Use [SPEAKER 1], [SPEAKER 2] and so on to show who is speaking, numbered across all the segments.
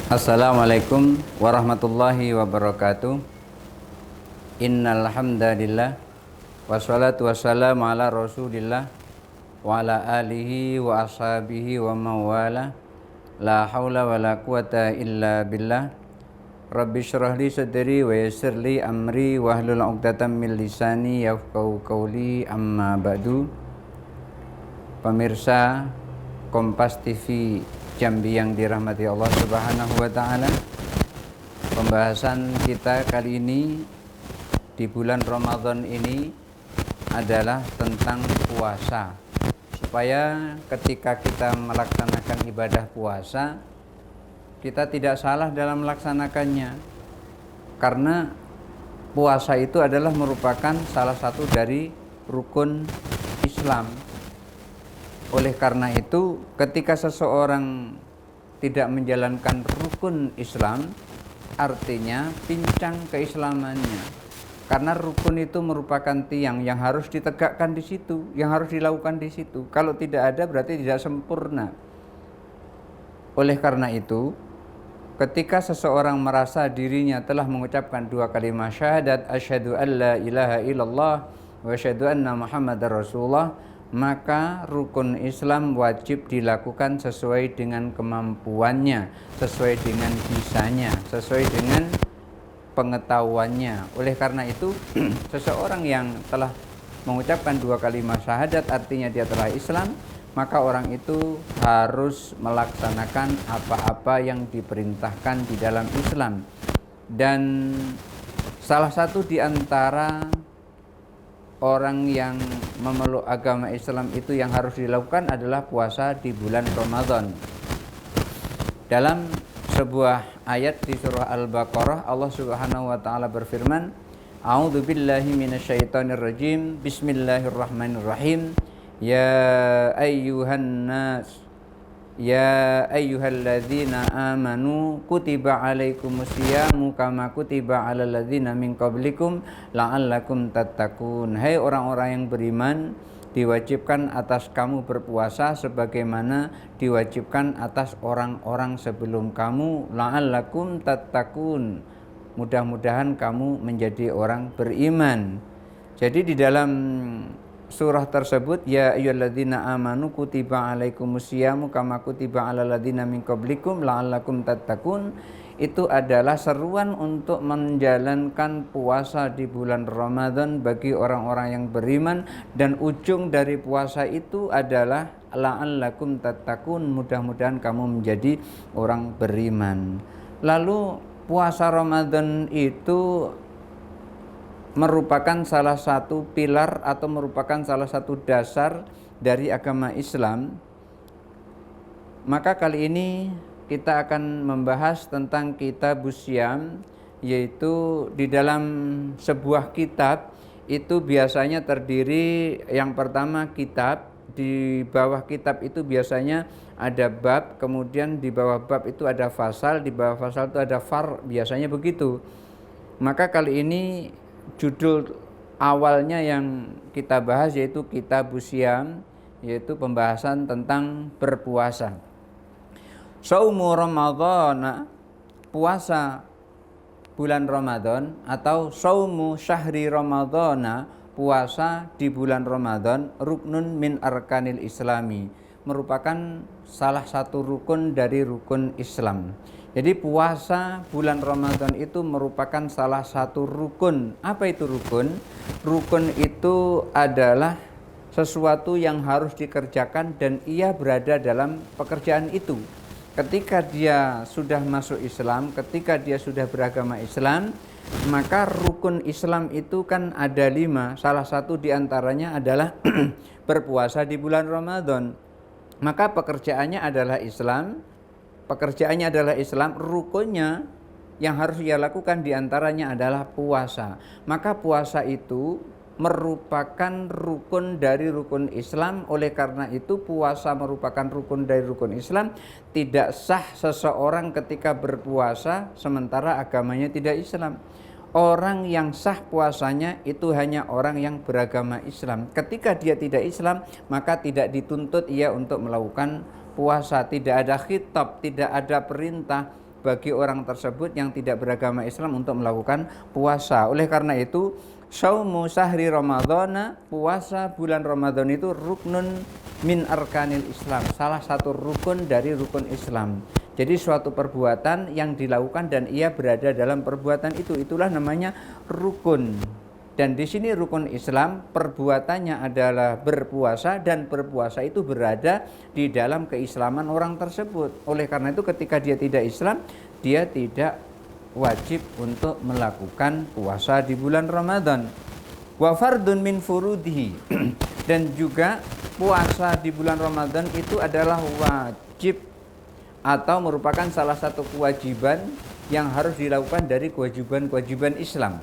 [SPEAKER 1] Assalamualaikum warahmatullahi wabarakatuh. Innal hamdalillah wassalatu wassalamu ala Rasulillah wa ala alihi wa ashabihi wa mawala. La haula wala quwata illa billah. Rabbi syrah li sadri wa yassir li amri wa hlul 'uqdatam min lisani yafqahu qawli, amma ba'du. Pemirsa Kompas TV Jambi yang dirahmati Allah Subhanahu wa taala. Pembahasan kita kali ini di bulan Ramadan ini adalah tentang puasa. Supaya ketika kita melaksanakan ibadah puasa, kita tidak salah dalam melaksanakannya. Karena puasa itu adalah merupakan salah satu dari rukun Islam. Oleh karena itu, ketika seseorang tidak menjalankan rukun Islam, artinya pincang keislamannya. Karena rukun itu merupakan tiang yang harus ditegakkan di situ, yang harus dilakukan di situ. Kalau tidak ada berarti tidak sempurna. Oleh karena itu, ketika seseorang merasa dirinya telah mengucapkan dua kalimat syahadat, asyhadu an la ilaha illallah wa asyhadu anna muhammadar rasulullah, maka rukun Islam wajib dilakukan sesuai dengan kemampuannya, sesuai dengan bisanya, sesuai dengan pengetahuannya. Oleh karena itu, seseorang yang telah mengucapkan dua kalimat syahadat artinya dia telah Islam, maka orang itu harus melaksanakan apa-apa yang diperintahkan di dalam Islam. Dan salah satu di antara orang yang memeluk agama Islam itu yang harus dilakukan adalah puasa di bulan Ramadan. Dalam sebuah ayat di surah Al-Baqarah, Allah Subhanahu wa taala berfirman, A'udzu billahi minasyaitonir rajim. Bismillahirrahmanirrahim. Ya ayyuhan nas, ya ayyuhalladzina amanu kutiba alaikumusyamu kama kutiba alal ladzina min qablikum la'allakum tattaqun. Hai orang-orang yang beriman, diwajibkan atas kamu berpuasa sebagaimana diwajibkan atas orang-orang sebelum kamu, la'allakum tattaqun. Mudah-mudahan kamu menjadi orang beriman. Jadi di dalam surah tersebut, ya ayyuhalladzina amanu kutiba alaikumusyamu kama kutiba alal ladzina min qablikum la'allakum tattaqun, itu adalah seruan untuk menjalankan puasa di bulan Ramadan bagi orang-orang yang beriman, dan ujung dari puasa itu adalah la'allakum tattaqun, mudah-mudahan kamu menjadi orang beriman. Lalu puasa Ramadan itu merupakan salah satu pilar atau merupakan salah satu dasar dari agama Islam. Maka kali ini kita akan membahas tentang Kitabus Syam, yaitu di dalam sebuah kitab itu biasanya terdiri, yang pertama kitab, di bawah kitab itu biasanya ada bab, kemudian di bawah bab itu ada fasal, di bawah fasal itu ada far, biasanya begitu. Maka kali ini judul awalnya yang kita bahas yaitu Kitabus Syam, yaitu pembahasan tentang berpuasa. Shaumu Ramadhana, puasa bulan Ramadan, atau Shaumu syahri Ramadhana, puasa di bulan Ramadan, ruknun min arkanil islami, merupakan salah satu rukun dari rukun Islam. Jadi puasa bulan Ramadan itu merupakan salah satu rukun. Apa itu rukun? Rukun itu adalah sesuatu yang harus dikerjakan dan ia berada dalam pekerjaan itu. Ketika dia sudah masuk Islam, ketika dia sudah beragama Islam, maka rukun Islam itu kan ada 5. Salah satu diantaranya adalah berpuasa di bulan Ramadan. Maka pekerjaannya adalah Islam. Pekerjaannya adalah Islam, rukunnya yang harus ia lakukan diantaranya adalah puasa. Maka puasa itu merupakan rukun dari rukun Islam. Oleh karena itu puasa merupakan rukun dari rukun Islam. Tidak sah seseorang ketika berpuasa sementara agamanya tidak Islam. Orang yang sah puasanya itu hanya orang yang beragama Islam. Ketika dia tidak Islam, maka tidak dituntut ia untuk melakukan puasa. Tidak ada khitab, tidak ada perintah bagi orang tersebut yang tidak beragama Islam untuk melakukan puasa. Oleh karena itu, Shaumu syahri Ramadhana, puasa bulan Ramadan itu ruknun min arkanil Islam, salah satu rukun dari rukun Islam. Jadi suatu perbuatan yang dilakukan dan ia berada dalam perbuatan itu, itulah namanya rukun. Dan di sini rukun Islam perbuatannya adalah berpuasa, dan berpuasa itu berada di dalam keislaman orang tersebut. Oleh karena itu ketika dia tidak Islam, dia tidak wajib untuk melakukan puasa di bulan Ramadan. Wa fardun min furudihi dan juga puasa di bulan Ramadan itu adalah wajib atau merupakan salah satu kewajiban yang harus dilakukan dari kewajiban-kewajiban Islam.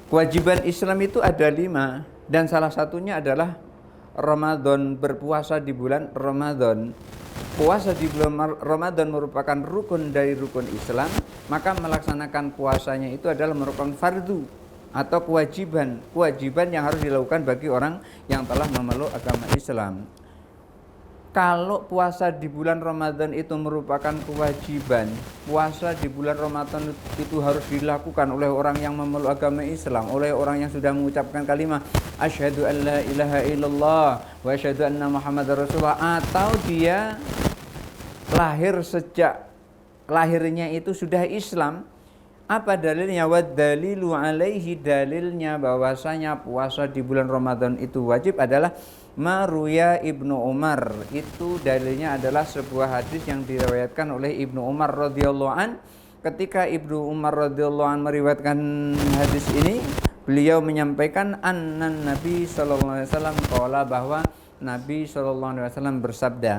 [SPEAKER 1] Kewajiban Islam itu ada 5, dan salah satunya adalah Ramadan, berpuasa di bulan Ramadan. Puasa di bulan Ramadan merupakan rukun dari rukun Islam, maka melaksanakan puasanya itu adalah merupakan fardu atau kewajiban yang harus dilakukan bagi orang yang telah memeluk agama Islam. Kalau puasa di bulan Ramadan itu merupakan kewajiban, puasa di bulan Ramadan itu harus dilakukan oleh orang yang memeluk agama Islam, oleh orang yang sudah mengucapkan kalimat asyhadu an la ilaha illallah wa asyhadu anna muhammadar rasulullah, atau dia lahir sejak lahirnya itu sudah Islam. Apa dalilnya? Wa dalilu alaihi, dalilnya bahwasanya puasa di bulan Ramadan itu wajib adalah Maruya Ibnu Umar. Itu dalilnya adalah sebuah hadis yang diriwayatkan oleh Ibnu Umar radhiyallahu an. Ketika Ibnu Umar radhiyallahu an meriwayatkan hadis ini, beliau menyampaikan annan Nabi sallallahu alaihi wasallam qala, bahwa Nabi sallallahu alaihi wasallam bersabda,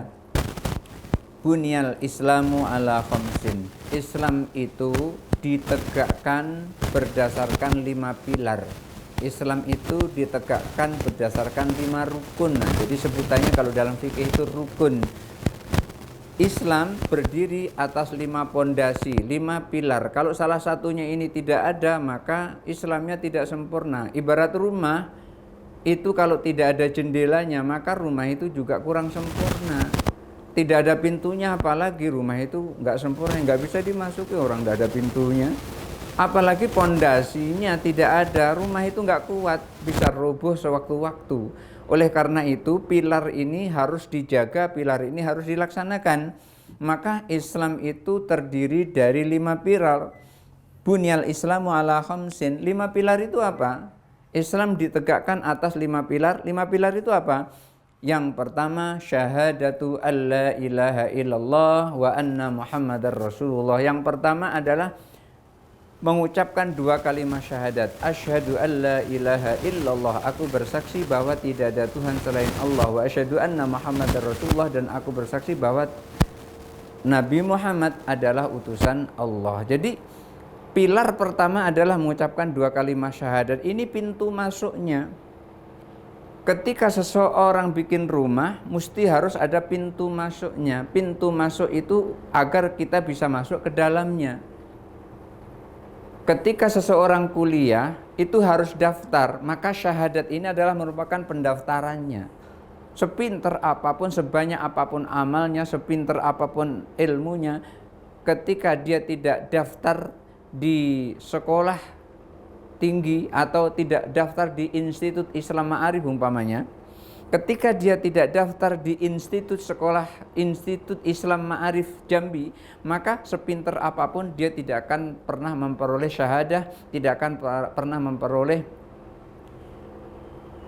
[SPEAKER 1] Bunyal Islamu ala khamsin. Islam itu ditegakkan berdasarkan 5 pilar. Islam itu ditegakkan berdasarkan 5 rukun. Nah, jadi sebutannya kalau dalam fikih itu rukun. Islam berdiri atas 5 pondasi, 5 pilar. Kalau salah satunya ini tidak ada, maka Islamnya tidak sempurna. Ibarat rumah itu kalau tidak ada jendelanya, maka rumah itu juga kurang sempurna. Tidak ada pintunya, apalagi rumah itu nggak sempurna, nggak bisa dimasuki orang nggak ada pintunya. Apalagi pondasinya tidak ada, rumah itu nggak kuat, bisa roboh sewaktu-waktu. Oleh karena itu pilar ini harus dijaga, pilar ini harus dilaksanakan. Maka Islam itu terdiri dari 5 pilar. Bunyal Islamu ala khamsin. 5 pilar itu apa? Islam ditegakkan atas 5 pilar. 5 pilar itu apa? Yang pertama, syahadatu alla ilaha illallah wa anna muhammadar rasulullah. Yang pertama adalah mengucapkan 2 kalimat syahadat. Asyhadu alla ilaha illallah, aku bersaksi bahwa tidak ada Tuhan selain Allah. Wa asyhadu anna muhammadar rasulullah, dan aku bersaksi bahwa Nabi Muhammad adalah utusan Allah. Jadi pilar pertama adalah mengucapkan 2 kalimat syahadat. Ini pintu masuknya. Ketika seseorang bikin rumah, mesti harus ada pintu masuknya. Pintu masuk itu agar kita bisa masuk ke dalamnya. Ketika seseorang kuliah, itu harus daftar. Maka syahadat ini adalah merupakan pendaftarannya. Sepinter apapun, sebanyak apapun amalnya, sepinter apapun ilmunya, ketika dia tidak daftar di sekolah tinggi atau tidak daftar di Institut Islam Ma'arif umpamanya, ketika dia tidak daftar di Institut Islam Ma'arif Jambi, maka sepinter apapun dia tidak akan pernah memperoleh syahadah, tidak akan pernah memperoleh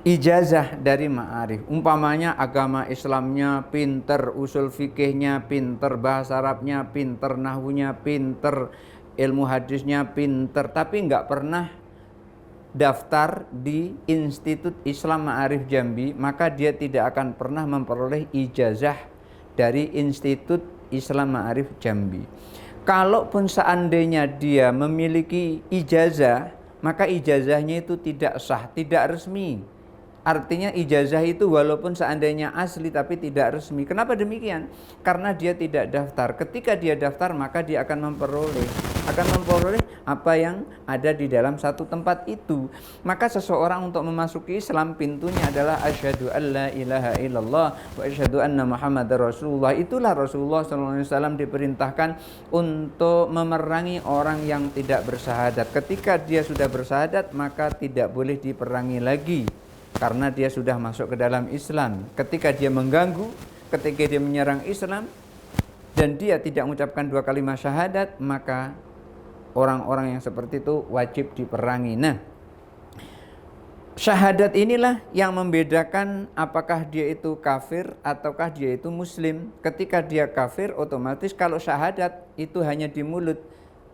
[SPEAKER 1] ijazah dari Ma'arif. Umpamanya agama Islamnya pinter, usul fikihnya pinter, bahasa Arabnya pinter, nahwunya pinter, ilmu hadisnya pinter, tapi nggak pernah daftar di Institut Islam Ma'arif Jambi, maka dia tidak akan pernah memperoleh ijazah dari Institut Islam Ma'arif Jambi. Kalaupun seandainya dia memiliki ijazah, maka ijazahnya itu tidak sah, tidak resmi. Artinya ijazah itu walaupun seandainya asli tapi tidak resmi. Kenapa demikian? Karena dia tidak daftar. Ketika dia daftar maka dia akan memperoleh apa yang ada di dalam satu tempat itu. Maka seseorang untuk memasuki Islam pintunya adalah asyhadu alla ilaha illallah wa asyhadu anna muhammadar rasulullah. Itulah Rasulullah SAW diperintahkan untuk memerangi orang yang tidak bersyahadat. Ketika dia sudah bersyahadat maka tidak boleh diperangi lagi, karena dia sudah masuk ke dalam Islam. Ketika dia mengganggu, ketika dia menyerang Islam dan dia tidak mengucapkan 2 kalimat syahadat, maka orang-orang yang seperti itu wajib diperangi. Nah, syahadat inilah yang membedakan apakah dia itu kafir ataukah dia itu muslim. Ketika dia kafir, otomatis kalau syahadat itu hanya di mulut,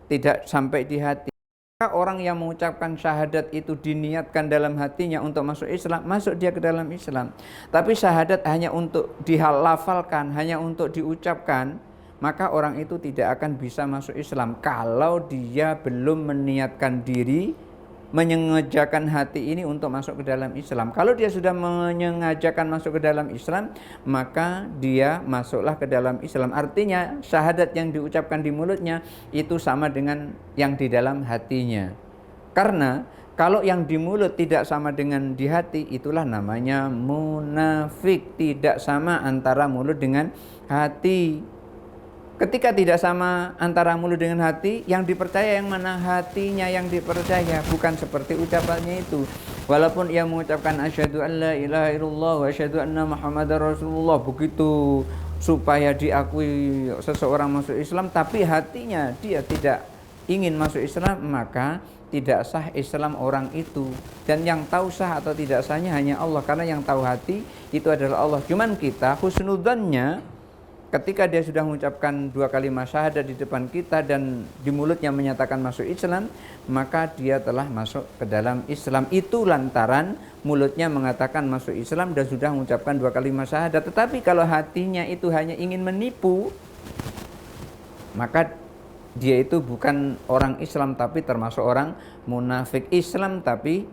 [SPEAKER 1] tidak sampai di hati. Orang yang mengucapkan syahadat itu diniatkan dalam hatinya untuk masuk Islam, masuk dia ke dalam Islam. Tapi syahadat hanya untuk dihalafalkan, hanya untuk diucapkan, maka orang itu tidak akan bisa masuk Islam kalau dia belum meniatkan diri, menyengajakan hati ini untuk masuk ke dalam Islam. Kalau dia sudah menyengajakan masuk ke dalam Islam, maka dia masuklah ke dalam Islam. Artinya syahadat yang diucapkan di mulutnya itu sama dengan yang di dalam hatinya. Karena kalau yang di mulut tidak sama dengan di hati, itulah namanya munafik. Tidak sama antara mulut dengan hati. Ketika tidak sama antara mulut dengan hati, yang dipercaya yang mana? Hatinya yang dipercaya, bukan seperti ucapannya itu. Walaupun ia mengucapkan asyhadu alla ilaha illallah wa asyhadu anna muhammadar rasulullah, begitu supaya diakui seseorang masuk Islam, tapi hatinya dia tidak ingin masuk Islam, maka tidak sah Islam orang itu. Dan yang tahu sah atau tidak sahnya hanya Allah, karena yang tahu hati itu adalah Allah. Cuman kita husnudzannya, ketika dia sudah mengucapkan 2 kalimat syahadat di depan kita dan di mulutnya menyatakan masuk Islam, maka dia telah masuk ke dalam Islam. Itu lantaran mulutnya mengatakan masuk Islam dan sudah mengucapkan 2 kalimat syahadat. Tetapi kalau hatinya itu hanya ingin menipu, maka dia itu bukan orang Islam tapi termasuk orang munafik. Islam tapi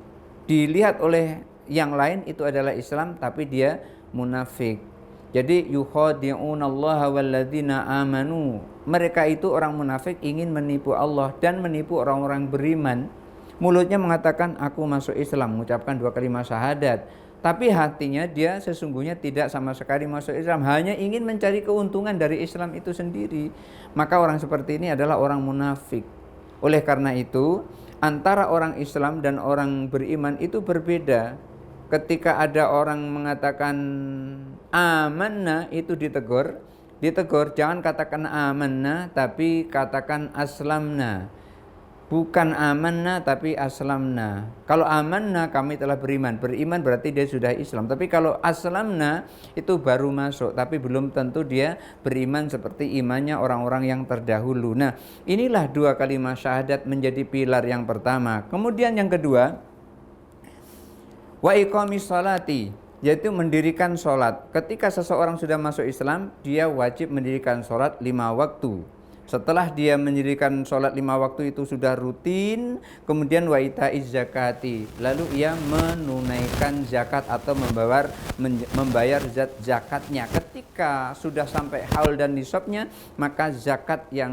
[SPEAKER 1] dilihat oleh yang lain itu adalah Islam, tapi dia munafik. Jadi yukhadi'unallaha walladzina amanu. Mereka itu orang munafik ingin menipu Allah dan menipu orang-orang beriman. Mulutnya mengatakan aku masuk Islam, mengucapkan 2 kalimat syahadat, tapi hatinya dia sesungguhnya tidak sama sekali masuk Islam, hanya ingin mencari keuntungan dari Islam itu sendiri. Maka orang seperti ini adalah orang munafik. Oleh karena itu, antara orang Islam dan orang beriman itu berbeda. Ketika ada orang mengatakan amanna, itu ditegur, jangan katakan amanna tapi katakan aslamna. Bukan amanna tapi aslamna. Kalau amanna kami telah beriman berarti dia sudah Islam. Tapi kalau aslamna itu baru masuk, tapi belum tentu dia beriman seperti imannya orang-orang yang terdahulu. Nah, inilah 2 kalimat syahadat menjadi pilar yang pertama. Kemudian yang kedua, wa iqamis sholati, yaitu mendirikan sholat. Ketika seseorang sudah masuk Islam, dia wajib mendirikan sholat 5 waktu. Setelah dia mendirikan sholat 5 waktu itu sudah rutin, kemudian wa itaiz zakati, lalu ia menunaikan zakat atau membayar zakatnya. Ketika sudah sampai haul dan nisabnya, maka zakat yang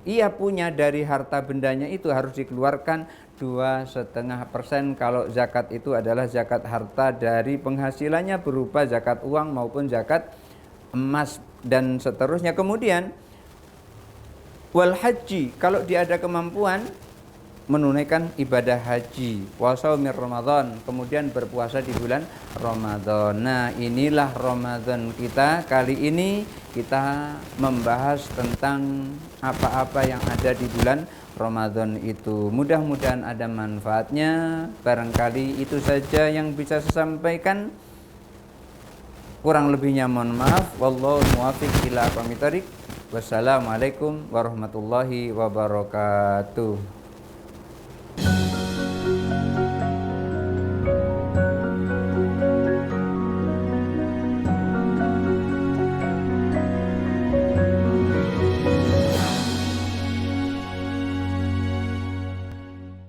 [SPEAKER 1] ia punya dari harta bendanya itu harus dikeluarkan 2,5%. Kalau zakat itu adalah zakat harta dari penghasilannya berupa zakat uang maupun zakat emas dan seterusnya. Kemudian wal haji, kalau dia ada kemampuan menunaikan ibadah haji, wa shaumir Ramadan, kemudian berpuasa di bulan Ramadan. Nah, inilah Ramadan kita. Kali ini kita membahas tentang apa-apa yang ada di bulan Ramadan itu. Mudah-mudahan ada manfaatnya. Barangkali itu saja yang bisa saya sampaikan. Kurang lebihnya mohon maaf. Wallahu muwaffiq ila aqwamit thoriq. Wassalamualaikum warahmatullahi wabarakatuh.